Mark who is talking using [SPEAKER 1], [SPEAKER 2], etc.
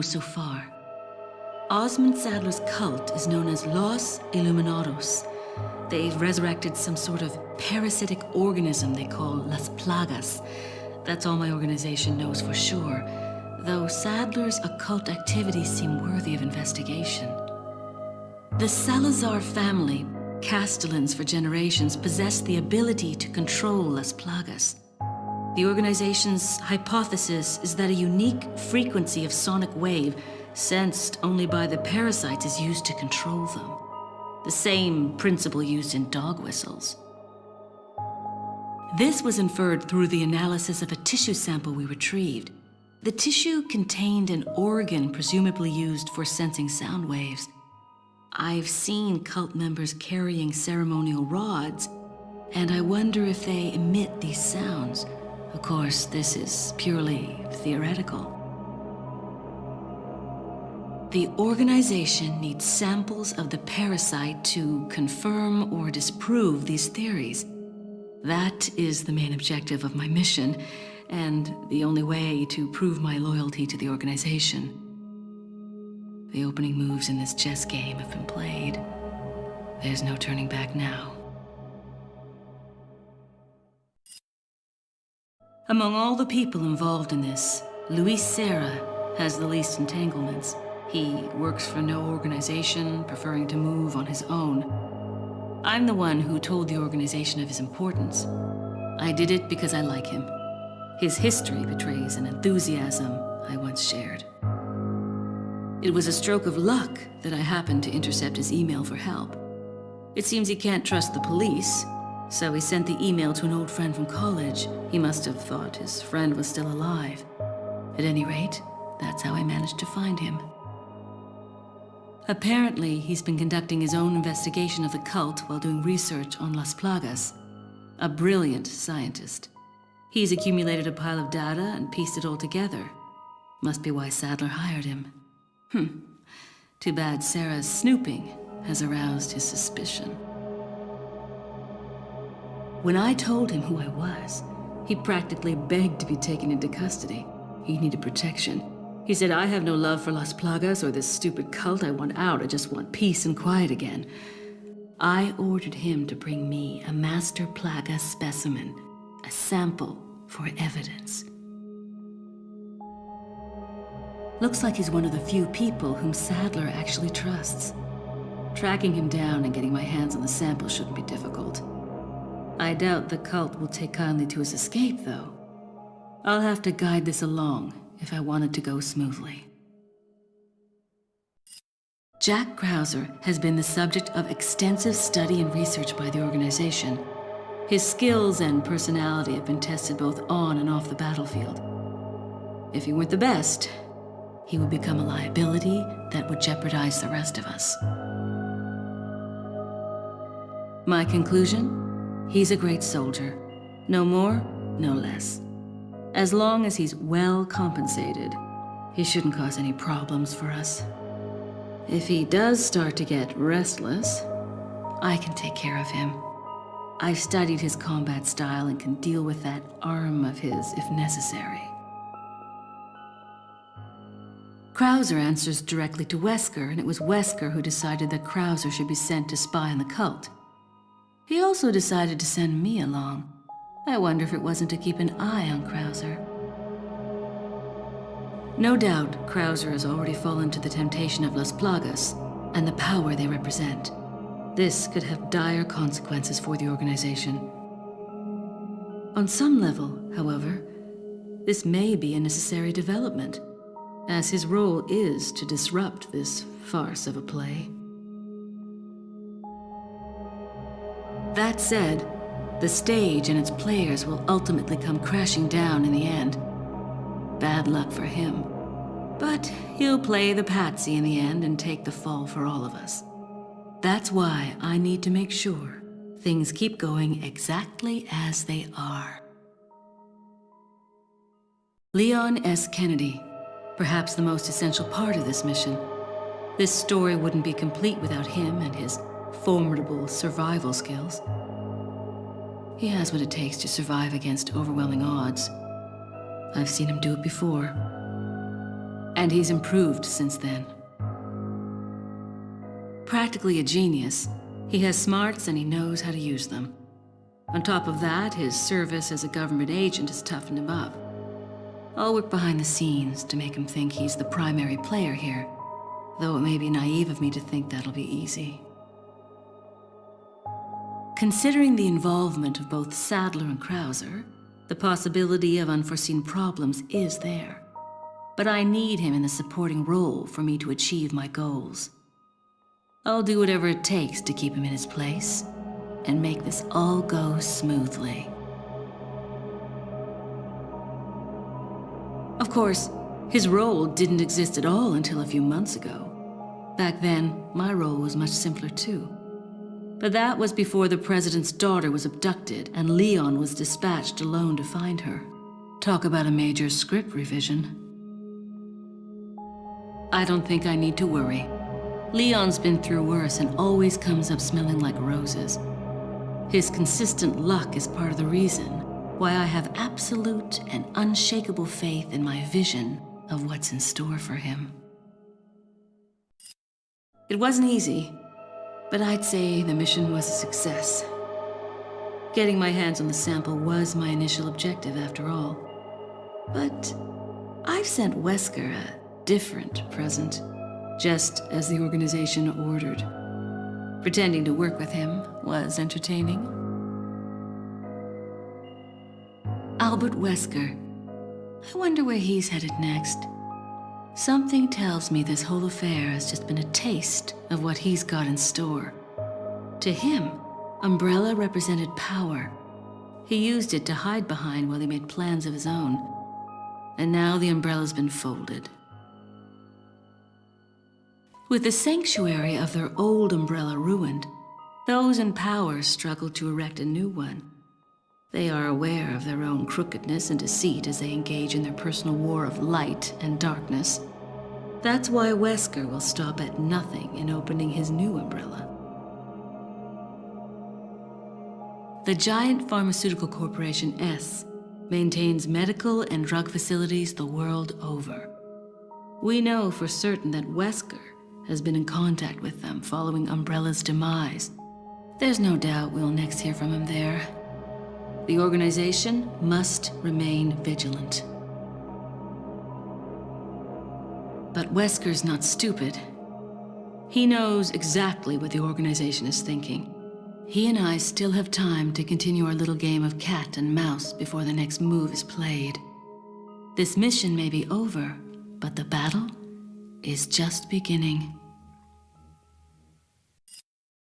[SPEAKER 1] so far. Osmond Sadler's cult is known as Los Illuminados. They've resurrected some sort of parasitic organism they call Las Plagas. That's all my organization knows for sure, though Sadler's occult activities seem worthy of investigation. The Salazar family, Castellans for generations, possess the ability to control Las Plagas. The organization's hypothesis is that a unique frequency of sonic wave, sensed only by the parasites, is used to control them. The same principle used in dog whistles. This was inferred through the analysis of a tissue sample we retrieved. The tissue contained an organ presumably used for sensing sound waves. I've seen cult members carrying ceremonial rods, and I wonder if they emit these sounds. Of course, this is purely theoretical. The organization needs samples of the parasite to confirm or disprove these theories. That is the main objective of my mission, and the only way to prove my loyalty to the organization. The opening moves in this chess game have been played. There's no turning back now. Among all the people involved in this, Luis Serra has the least entanglements. He works for no organization, preferring to move on his own. I'm the one who told the organization of his importance. I did it because I like him. His history betrays an enthusiasm I once shared. It was a stroke of luck that I happened to intercept his email for help. It seems he can't trust the police, so he sent the email to an old friend from college. He must have thought his friend was still alive. At any rate, that's how I managed to find him. Apparently, he's been conducting his own investigation of the cult while doing research on Las Plagas. A brilliant scientist. He's accumulated a pile of data and pieced it all together. Must be why Sadler hired him. Too bad Sarah's snooping has aroused his suspicion. When I told him who I was, he practically begged to be taken into custody. He needed protection. He said, I have no love for Las Plagas or this stupid cult. I want out. I just want peace and quiet again. I ordered him to bring me a master plaga specimen, a sample for evidence. Looks like he's one of the few people whom Sadler actually trusts. Tracking him down and getting my hands on the sample shouldn't be difficult. I doubt the cult will take kindly to his escape, though. I'll have to guide this along if I want it to go smoothly. Jack Krauser has been the subject of extensive study and research by the organization. His skills and personality have been tested both on and off the battlefield. If he weren't the best, he would become a liability that would jeopardize the rest of us. My conclusion? He's a great soldier. No more, no less. As long as he's well compensated, he shouldn't cause any problems for us. If he does start to get restless, I can take care of him. I've studied his combat style and can deal with that arm of his if necessary. Krauser answers directly to Wesker, and it was Wesker who decided that Krauser should be sent to spy on the cult. He also decided to send me along. I wonder if it wasn't to keep an eye on Krauser. No doubt, Krauser has already fallen to the temptation of Las Plagas and the power they represent. This could have dire consequences for the organization. On some level, however, this may be a necessary development, as his role is to disrupt this farce of a play. That said, the stage and its players will ultimately come crashing down in the end. Bad luck for him. But he'll play the patsy in the end and take the fall for all of us. That's why I need to make sure things keep going exactly as they are. Leon S. Kennedy, perhaps the most essential part of this mission. This story wouldn't be complete without him and his formidable survival skills. He has what it takes to survive against overwhelming odds. I've seen him do it before. And he's improved since then. Practically a genius, he has smarts and he knows how to use them. On top of that, his service as a government agent has toughened him up. I'll work behind the scenes to make him think he's the primary player here, though it may be naive of me to think that'll be easy. Considering the involvement of both Sadler and Krauser, the possibility of unforeseen problems is there. But I need him in the supporting role for me to achieve my goals. I'll do whatever it takes to keep him in his place and make this all go smoothly. Of course, his role didn't exist at all until a few months ago. Back then, my role was much simpler too. But that was before the president's daughter was abducted and Leon was dispatched alone to find her. Talk about a major script revision. I don't think I need to worry. Leon's been through worse and always comes up smelling like roses. His consistent luck is part of the reason why I have absolute and unshakable faith in my vision of what's in store for him. It wasn't easy, but I'd say the mission was a success. Getting my hands on the sample was my initial objective after all. But I've sent Wesker a different present, just as the organization ordered. Pretending to work with him was entertaining. Albert Wesker. I wonder where he's headed next. Something tells me this whole affair has just been a taste of what he's got in store. To him, Umbrella represented power. He used it to hide behind while he made plans of his own. And now the Umbrella's been folded. With the sanctuary of their old Umbrella ruined, those in power struggle to erect a new one. They are aware of their own crookedness and deceit as they engage in their personal war of light and darkness. That's why Wesker will stop at nothing in opening his new Umbrella. The giant pharmaceutical corporation S maintains medical and drug facilities the world over. We know for certain that Wesker has been in contact with them following Umbrella's demise. There's no doubt we'll next hear from him there. The organization must remain vigilant. But Wesker's not stupid. He knows exactly what the organization is thinking. He and I still have time to continue our little game of cat and mouse before the next move is played. This mission may be over, but the battle is just beginning.